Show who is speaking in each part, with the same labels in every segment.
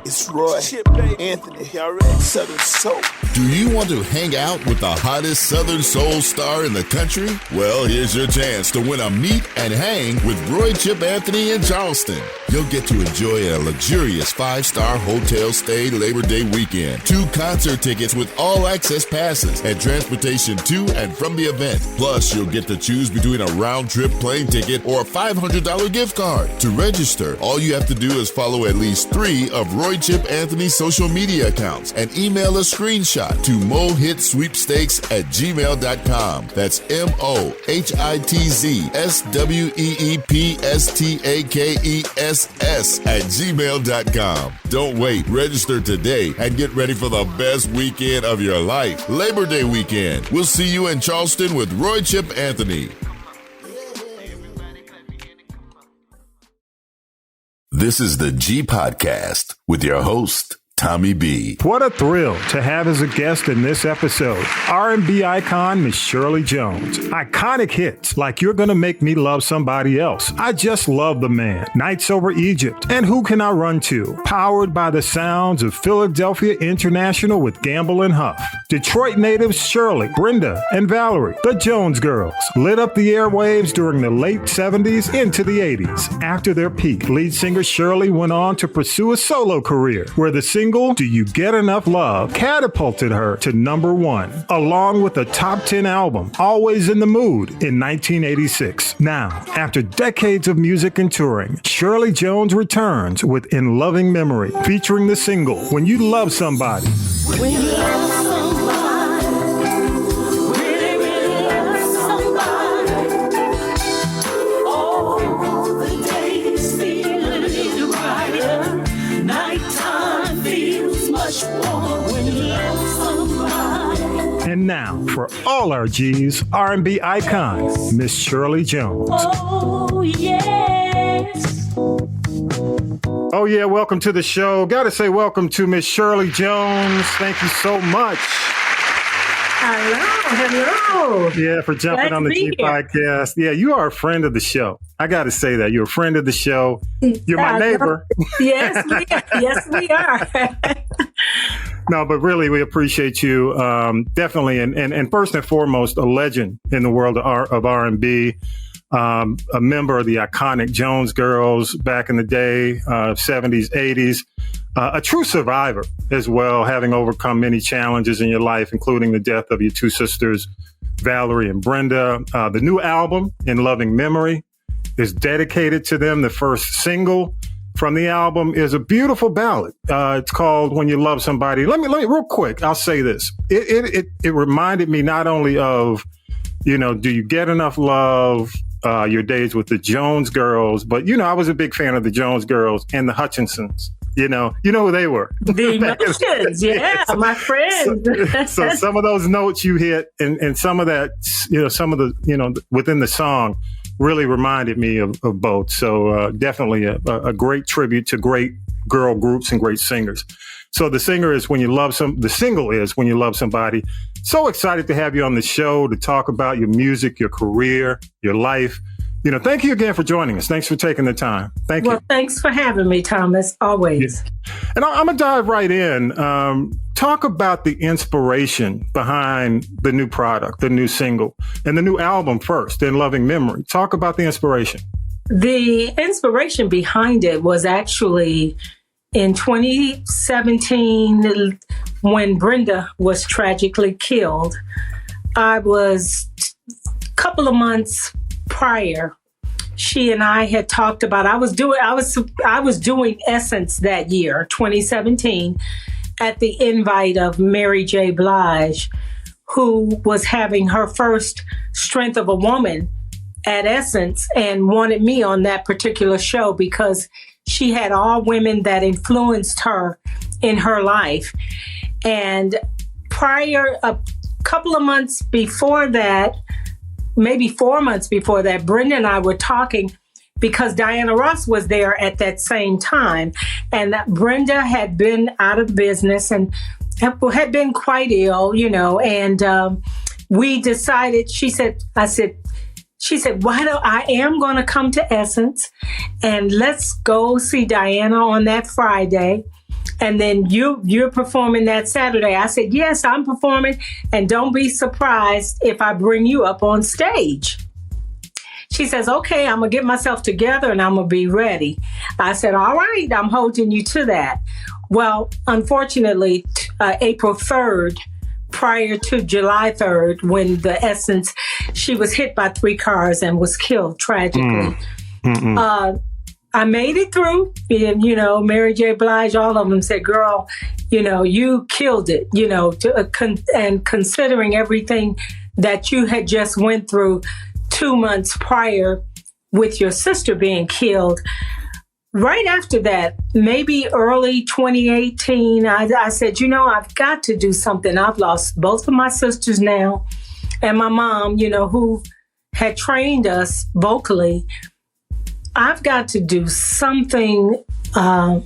Speaker 1: It's Roy, Anthony, Southern Soul.
Speaker 2: Do you want to hang out with the hottest Southern Soul star in the country? Well, here's your chance to win a meet and hang with Roy Chip Anthony in Charleston. You'll get to enjoy a luxurious 5-star hotel stay Labor Day weekend, 2 concert tickets with all-access passes, and transportation to and from the event. Plus, you'll get to choose between a round-trip plane ticket or a $500 gift card. To register, all you have to do is follow at least 3 of Roy Chip Anthony's social media accounts and email a screenshot to mohitsweepstakes@gmail.com. That's MOHITZSWEEPSTAKESS@gmail.com. Don't wait. Register today and get ready for the best weekend of your life. Labor Day weekend. We'll see you in Charleston with Roy Chip Anthony. This is the G Podcast with your host, Tommy B.
Speaker 3: What a thrill to have as a guest in this episode, R&B icon Miss Shirley Jones. Iconic hits like You're Gonna Make Me Love Somebody Else, I Just Love the Man, Nights Over Egypt, and Who Can I Run To? Powered by the sounds of Philadelphia International with Gamble and Huff. Detroit natives Shirley, Brenda, and Valerie, the Jones Girls, lit up the airwaves during the late 70s into the 80s. After their peak, lead singer Shirley went on to pursue a solo career where the single Do You Get Enough Love catapulted her to #1, along with a top 10 album, Always in the Mood, in 1986. Now, after decades of music and touring, Shirley Jones returns with In Loving Memory, featuring the single When You Love Somebody.
Speaker 4: When you love somebody, really, really love somebody, all the days feel a little brighter, nighttime feels much warmer when you love somebody.
Speaker 3: And now, for all our G's, R&B icon, Miss Shirley Jones.
Speaker 4: Oh, yes.
Speaker 3: Oh, yeah, welcome to the show. Got to say welcome to Miss Shirley Jones. Thank you so much.
Speaker 5: Hello.
Speaker 3: Yeah, for jumping on the G Podcast. Yeah, you are a friend of the show. I got to say that. You're a friend of the show. You're my neighbor.
Speaker 5: Yes, we are.
Speaker 3: No, but really, we appreciate you. Definitely. And first and foremost, a legend in the world of R&B. A member of the iconic Jones Girls back in the day, 70s, 80s, a true survivor as well, having overcome many challenges in your life, including the death of your 2 sisters, Valerie and Brenda. The new album, In Loving Memory, is dedicated to them. The first single from the album is a beautiful ballad. It's called When You Love Somebody. Let me real quick, I'll say this. It reminded me not only of, Do You Get Enough Love, your days with the Jones Girls, but I was a big fan of the Jones Girls and the Hutchinsons. You know who they were.
Speaker 5: The Emotions, yeah, my friends.
Speaker 3: So some of those notes you hit, and some of that, some of the, within the song, really reminded me of both. So definitely a great tribute to great girl groups and great singers. So the single is When You Love Somebody. So excited to have you on the show to talk about your music, your career, your life. Thank you again for joining us. Thanks for taking the time. Thank you.
Speaker 5: Well, thanks for having me, Thomas, always.
Speaker 3: Yeah. And I'm going to dive right in. Talk about the inspiration behind the new product, the new single, and the new album first, In Loving Memory. Talk about the inspiration.
Speaker 5: The inspiration behind it was actually in 2017, when Brenda was tragically killed. I was a couple of months prior. She and I had talked about. I was doing Essence that year, 2017, at the invite of Mary J. Blige, who was having her first Strength of a Woman at Essence and wanted me on that particular show because she had all women that influenced her in her life. And a couple of months before that, maybe 4 months before that, Brenda and I were talking because Diana Ross was there at that same time. And that Brenda had been out of business and had been quite ill, and we decided, she said, I am going to come to Essence and let's go see Diana on that Friday. And then you're performing that Saturday. I said, yes, I'm performing. And don't be surprised if I bring you up on stage. She says, okay, I'm going to get myself together and I'm going to be ready. I said, all right, I'm holding you to that. Well, unfortunately, April 3rd, prior to July 3rd, when the Essence, she was hit by 3 cars and was killed tragically. I made it through, and, Mary J. Blige, all of them said, girl, you killed it, and considering everything that you had just went through 2 months prior with your sister being killed. Right after that, maybe early 2018, I said, I've got to do something. I've lost both of my sisters now and my mom, who had trained us vocally. I've got to do something to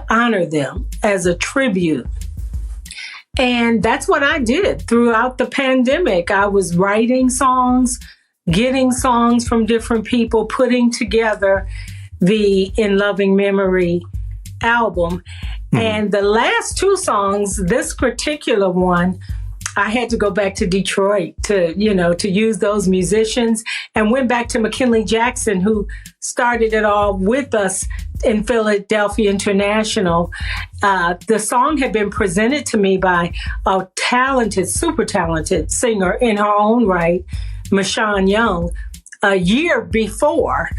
Speaker 5: honor them as a tribute. And that's what I did throughout the pandemic. I was writing songs, getting songs from different people, putting together the In Loving Memory album. And the last 2 songs, this particular one, I had to go back to Detroit to use those musicians, and went back to McKinley Jackson, who started it all with us in Philadelphia International. The song had been presented to me by a talented, super talented singer in her own right, Michonne Young, a year before.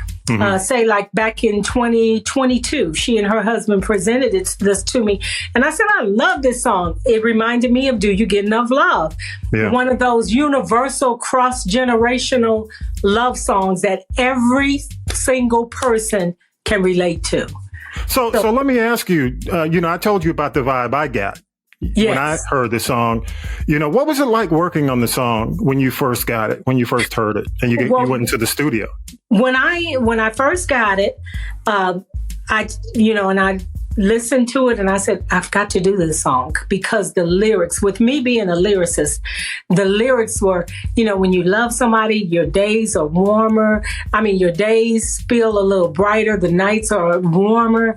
Speaker 5: Say like back in 2022, she and her husband presented this to me. And I said, I love this song. It reminded me of Do You Get Enough Love? Yeah. One of those universal cross-generational love songs that every single person can relate to.
Speaker 3: So let me ask you, I told you about the vibe I got. Yes. When I heard the song, what was it like working on the song when you first got it, when you first heard it, and you went into the studio?
Speaker 5: When I first got it, and I listened to it and I said, I've got to do this song, because the lyrics, with me being a lyricist, the lyrics were, when you love somebody, your days are warmer. I mean, your days feel a little brighter. The nights are warmer.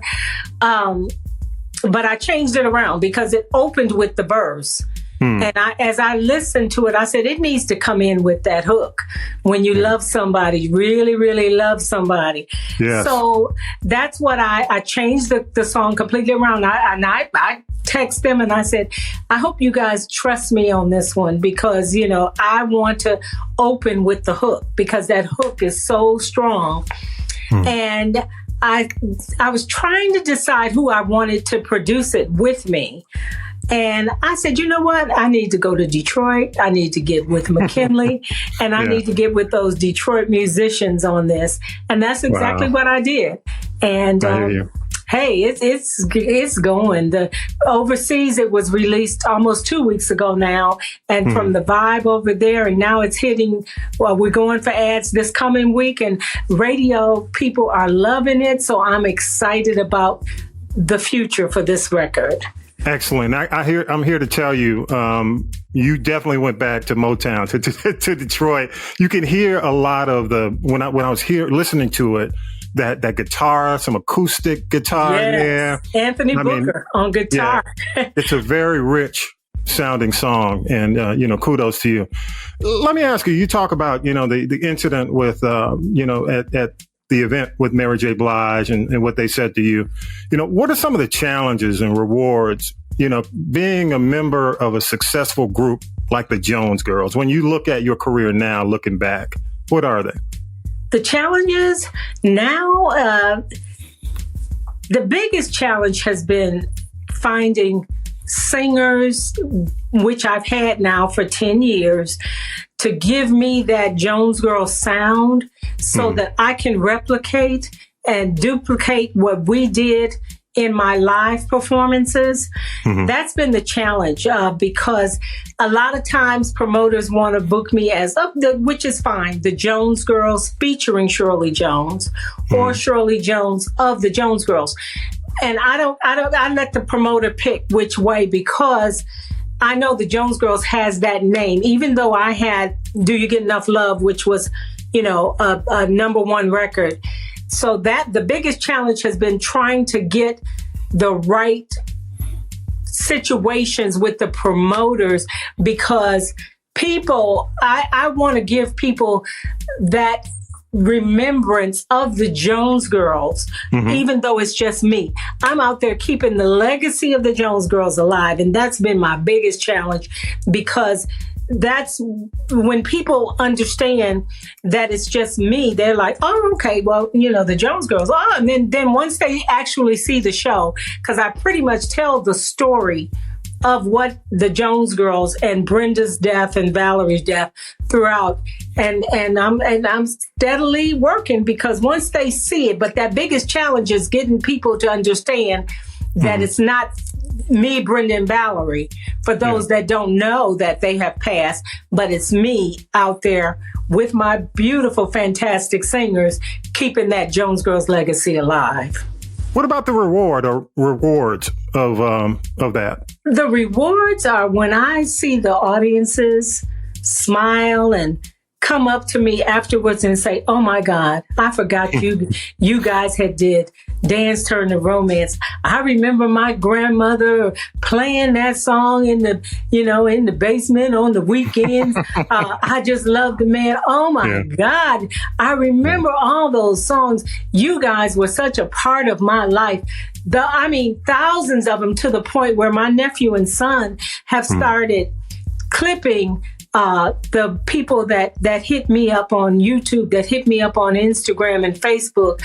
Speaker 5: But I changed it around because it opened with the verse. And as I listened to it, I said, it needs to come in with that hook. When you love somebody, really, really love somebody. Yes. So that's what I changed the song completely around. I text them and I said, I hope you guys trust me on this one, because, I want to open with the hook, because that hook is so strong. And I was trying to decide who I wanted to produce it with me. And I said, you know what? I need to go to Detroit. I need to get with McKinley, and I need to get with those Detroit musicians on this. And that's exactly what I did. And hey, it's going. The overseas, it was released almost 2 weeks ago now, and from the vibe over there, and now it's hitting. Well, we're going for ads this coming week, and radio people are loving it. So I'm excited about the future for this record.
Speaker 3: Excellent. I'm here to tell you, you definitely went back to Motown, to Detroit. You can hear a lot of when I was here listening to it, that guitar, some acoustic guitar in there.
Speaker 5: Anthony Booker on guitar.
Speaker 3: Yeah, it's a very rich sounding song, and kudos to you. Let me ask you. You talk about the incident with at the event with Mary J. Blige and what they said to you. What are some of the challenges and rewards, being a member of a successful group like the Jones Girls? When you look at your career now, looking back, what are they?
Speaker 5: The challenges now, the biggest challenge has been finding singers, which I've had now for 10 years, to give me that Jones Girl sound so that I can replicate and duplicate what we did in my live performances. That's been the challenge, because a lot of times promoters want to book me as, which is fine, the Jones Girls featuring Shirley Jones, or Shirley Jones of the Jones Girls. And I let the promoter pick which way, because I know the Jones Girls has that name, even though I had Do You Get Enough Love, which was, a #1 record. So that the biggest challenge has been trying to get the right situations with the promoters, because I want to give people that remembrance of the Jones Girls, even though it's just me. I'm out there keeping the legacy of the Jones Girls alive, and that's been my biggest challenge, because that's when people understand that it's just me, they're like, oh, okay, well, the Jones Girls. Oh, and then once they actually see the show, because I pretty much tell the story of what the Jones Girls and Brenda's death and Valerie's death throughout, and I'm steadily working, because once they see it, but that biggest challenge is getting people to understand that it's not me, Brenda, and Valerie, for those that don't know that they have passed, but it's me out there with my beautiful, fantastic singers, keeping that Jones Girls legacy alive.
Speaker 3: What about the rewards of that? The
Speaker 5: rewards are when I see the audiences smile and come up to me afterwards and say, oh my God, I forgot you guys had did Dance Turn to Romance. I remember my grandmother playing that song in the basement on the weekends. I just love the man. Oh my God. I remember all those songs. You guys were such a part of my life. Thousands of them, to the point where my nephew and son have started clipping the people that hit me up on YouTube, that hit me up on Instagram and Facebook.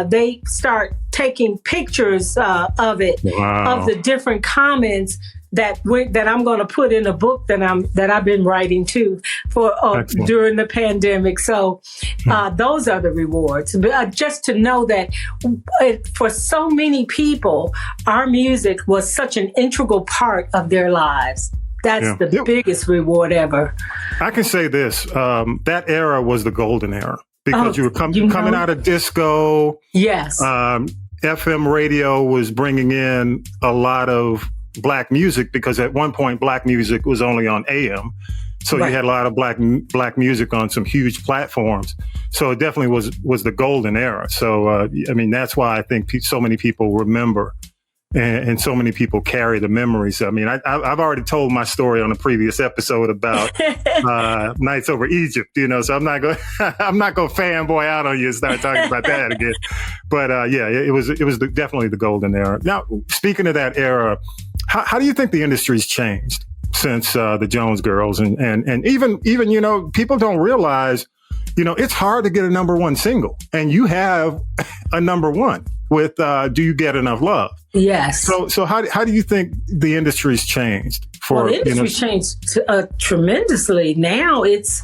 Speaker 5: They start taking pictures of it, of the different comments that I'm going to put in a book that I've been writing too for during the pandemic. So those are the rewards. Just to know that for so many people, our music was such an integral part of their lives. That's the biggest reward ever. I
Speaker 3: can say this, that era was the golden era, because you were coming out of disco. Yes. FM radio was bringing in a lot of Black music, because at one point Black music was only on AM. So you had a lot of black music on some huge platforms. So it definitely was the golden era. So, that's why I think so many people remember. And so many people carry the memories. I've already told my story on a previous episode about Nights Over Egypt, so I'm not going to fanboy out on you and start talking about that again. But it was definitely the golden era. Now, speaking of that era, how do you think the industry's changed since the Jones Girls? And even people don't realize, it's hard to get a number one single, and you have a number one with Do You Get Enough Love?
Speaker 5: Yes.
Speaker 3: So how do you think the industry's changed?
Speaker 5: The industry changed tremendously. Now it's,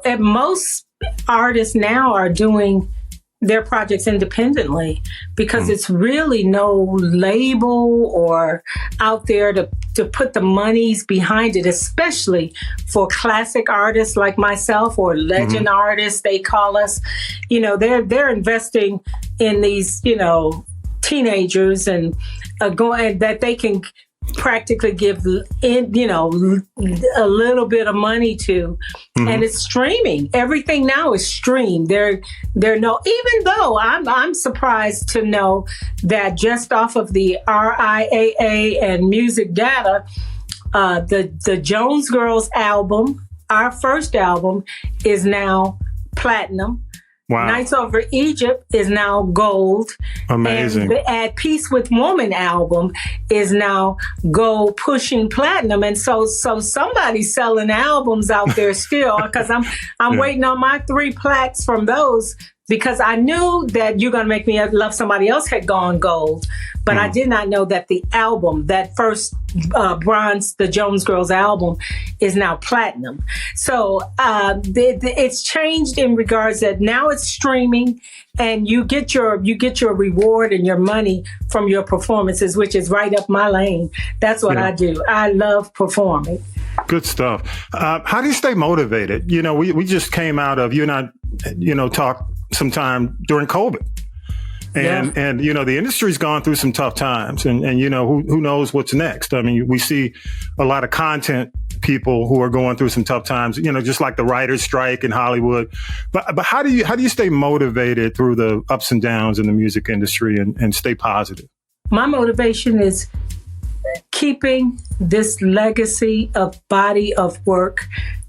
Speaker 5: at most artists now are doing their projects independently, because it's really no label or out there to put the monies behind it, especially for classic artists like myself, or legend artists, they call us. They're investing in these, teenagers and going that they can practically give a little bit of money to, and it's streaming. Everything now is streamed. Even though I'm surprised to know that just off of the RIAA and music data, the Jones Girls album, our first album, is now platinum. Wow. Nights Over Egypt is now gold. Amazing. And the At Peace with Woman album is now gold, pushing platinum. And so somebody's selling albums out there still, because I'm waiting on my 3 plaques from those, because I knew that You're Gonna Make Me Love Somebody Else had gone gold, but I did not know that the album, that first bronze, the Jones Girls album, is now platinum. So it's changed in regards that now it's streaming, and you get your reward and your money from your performances, which is right up my lane. That's what I do. I love performing.
Speaker 3: Good stuff. How do you stay motivated? We just came out of, you and I, talk sometime during COVID. And the industry's gone through some tough times, and who knows what's next. We see a lot of content people who are going through some tough times, just like the writers' strike in Hollywood. But how do you stay motivated through the ups and downs in the music industry and stay positive?
Speaker 5: my motivation is keeping this legacy of body of work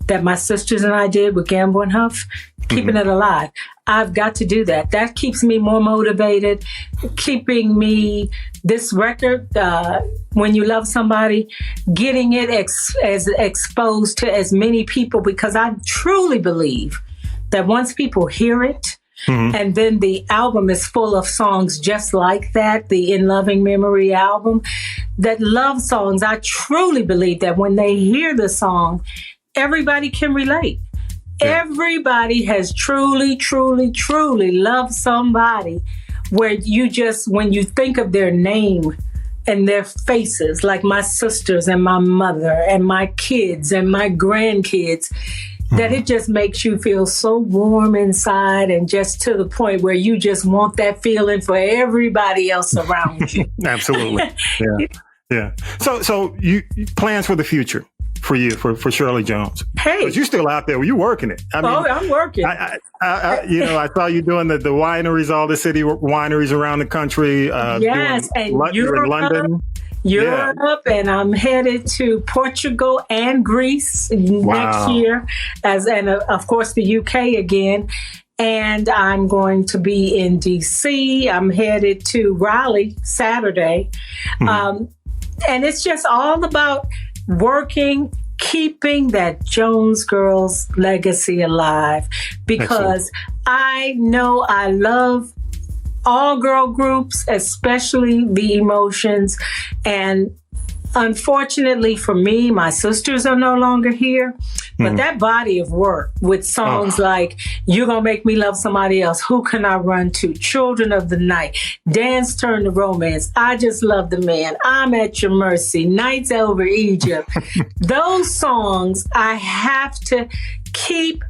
Speaker 5: that my sisters and I did with Gamble and Huff, keeping it alive. I've got to do that. That keeps me more motivated, keeping me, this record, When You Love Somebody, getting it exposed to as many people, because I truly believe that once people hear it, and then the album is full of songs just like that, the In Loving Memory album, that love songs, I truly believe that when they hear the song, everybody can relate. Yeah. Everybody has truly, truly, truly loved somebody where you just, when you think of their name and their faces, like my sisters and my mother and my kids and my grandkids, that it just makes you feel so warm inside, and just to the point where you just want that feeling for everybody else around you.
Speaker 3: Absolutely. Yeah. So you plans for the future for you, for Shirley Jones? Hey, but you're still out there. You're working it. I mean,
Speaker 5: I'm working.
Speaker 3: I saw you doing the wineries, all the city wineries around the country.
Speaker 5: Yes, and Europe, in London. Europe, and I'm headed to Portugal and Greece next year, and of course the UK again. And I'm going to be in DC. I'm headed to Raleigh Saturday. And it's just all about working, keeping that Jones Girls legacy alive, because I know I love all girl groups, especially the Emotions. And unfortunately for me, my sisters are no longer here. But that body of work with songs like You're Gonna Make Me Love Somebody Else, Who Can I Run To, Children of the Night, Dance Turn to Romance, I Just Love the Man, I'm at Your Mercy, Nights Over Egypt. Those songs I have to keep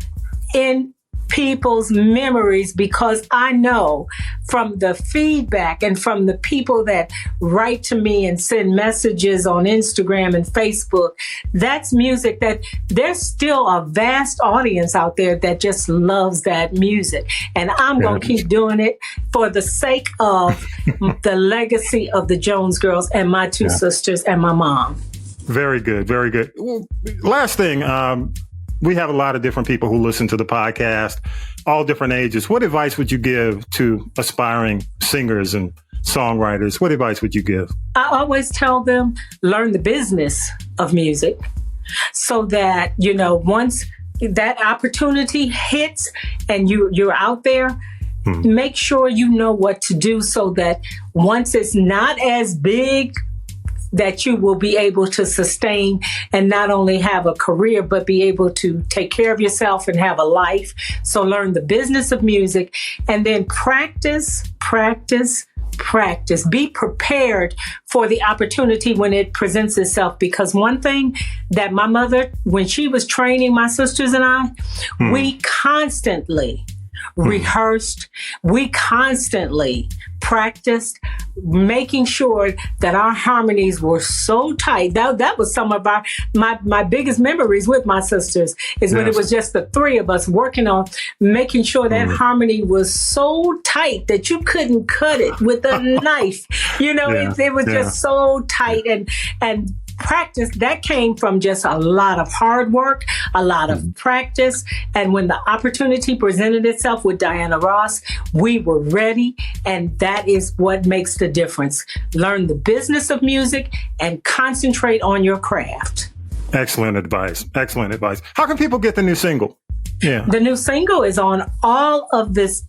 Speaker 5: in people's memories, because I know from the feedback and from the people that write to me and send messages on Instagram and Facebook, that's music that there's still a vast audience out there that just loves that music. And I'm going to keep doing it for the sake of the legacy of the Jones Girls and my two sisters and my mom.
Speaker 3: Very good. Very good. Well, last thing, we have a lot of different people who listen to the podcast, all different ages. What advice would you give to aspiring singers and songwriters? What advice would you give?
Speaker 5: I always tell them, learn the business of music, so that, once that opportunity hits and you're out there, make sure you know what to do, so that once it's not as big, that you will be able to sustain and not only have a career, but be able to take care of yourself and have a life. So learn the business of music, and then practice. Be prepared for the opportunity when it presents itself. Because one thing that my mother, when she was training my sisters and I, we constantly rehearsed, we constantly practiced, making sure that our harmonies were so tight. That was some of my biggest memories with my sisters, is when it was just the three of us working on making sure that harmony was so tight that you couldn't cut it with a knife. It was just so tight, and practice that came from just a lot of hard work, a lot of practice. And when the opportunity presented itself with Diana Ross, we were ready. And that is what makes the difference. Learn the business of music and concentrate on your craft.
Speaker 3: Excellent advice. How can people get the new single?
Speaker 5: The new single is on all of this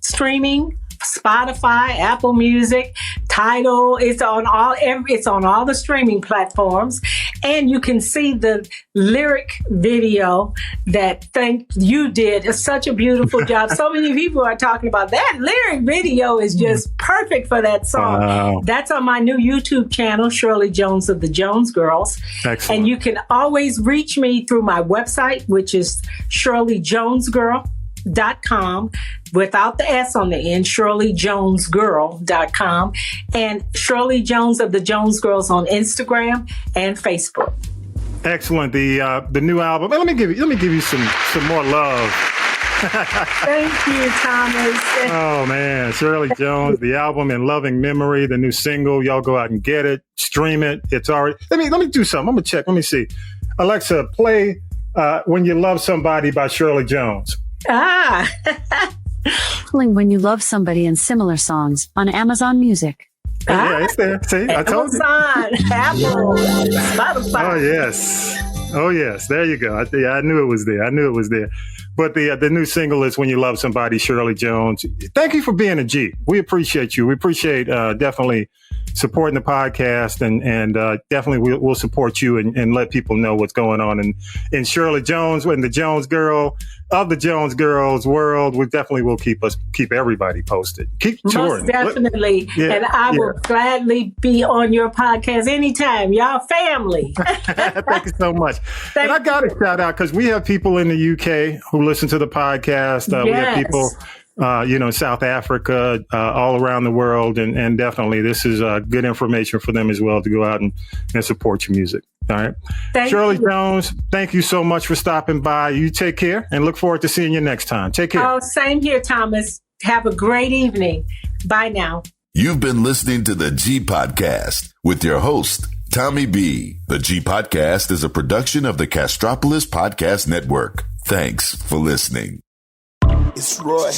Speaker 5: streaming, Spotify, Apple Music, Tidal. It's on all the streaming platforms, and you can see the lyric video that you did such a beautiful job. So many people are talking about that lyric video is just perfect for that song. Wow. That's on my new YouTube channel, Shirley Jones of the Jones Girls. Excellent. And you can always reach me through my website, which is ShirleyJonesGirl.com, without the S on the end, ShirleyJonesGirl.com, and Shirley Jones of the Jones Girls on Instagram and Facebook.
Speaker 3: Excellent. The new album. Let me give you some more love
Speaker 5: Thank you, Thomas.
Speaker 3: Oh man, Shirley Jones, the album In Loving Memory, the new single. Y'all go out and get it, stream it. It's already. Let me do something. I'm gonna check. Let me see. Alexa, play "When You Love Somebody" by Shirley Jones.
Speaker 6: Playing When You Love Somebody and Similar Songs on Amazon Music.
Speaker 3: Yeah, it's there. See, I told you.
Speaker 5: Amazon, Apple, Spotify.
Speaker 3: Oh yes. There you go. I knew it was there. But the new single is "When You Love Somebody," Shirley Jones. Thank you for being a G. We appreciate you. We appreciate definitely supporting the podcast, and definitely we'll support you and let people know what's going on in Shirley Jones and the Jones Girl of the Jones Girls world. We definitely will keep everybody posted. Keep touring.
Speaker 5: Most definitely. And I will gladly be on your podcast anytime. Y'all family.
Speaker 3: Thank you so much. And I got to shout out because we have people in the UK who listen to the podcast. We have people South Africa, all around the world. And definitely this is good information for them as well to go out and support your music. All right. Shirley Jones, thank you so much for stopping by. You take care and look forward to seeing you next time. Take care.
Speaker 5: Oh, same here, Thomas. Have a great evening. Bye now.
Speaker 2: You've been listening to the G Podcast with your host, Tommy B. The G Podcast is a production of the Castropolis Podcast Network. Thanks for listening.
Speaker 1: It's Roy,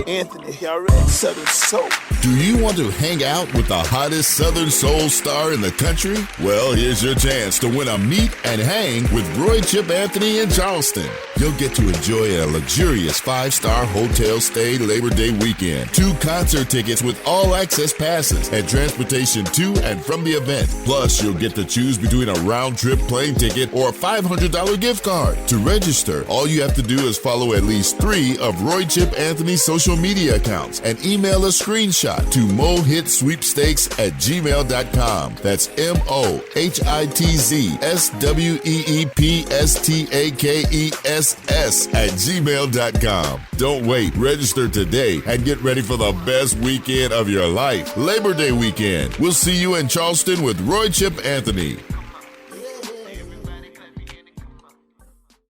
Speaker 1: Anthony, y'all ready? Southern Soul.
Speaker 2: Do you want to hang out with the hottest Southern Soul star in the country? Well, here's your chance to win a meet and hang with Roy, Chip, Anthony in Charleston. You'll get to enjoy a luxurious 5-star hotel stay Labor Day weekend, 2 concert tickets with all access passes, and transportation to and from the event. Plus, you'll get to choose between a round-trip plane ticket or a $500 gift card. To register, all you have to do is follow at least 3 of Roy Chip Anthony's social media accounts and email a screenshot to mohitsweepstakes@gmail.com. That's mohitsweepstakes@gmail.com. Don't wait. Register today and get ready for the best weekend of your life. Labor Day weekend. We'll see you in Charleston with Roy Chip Anthony.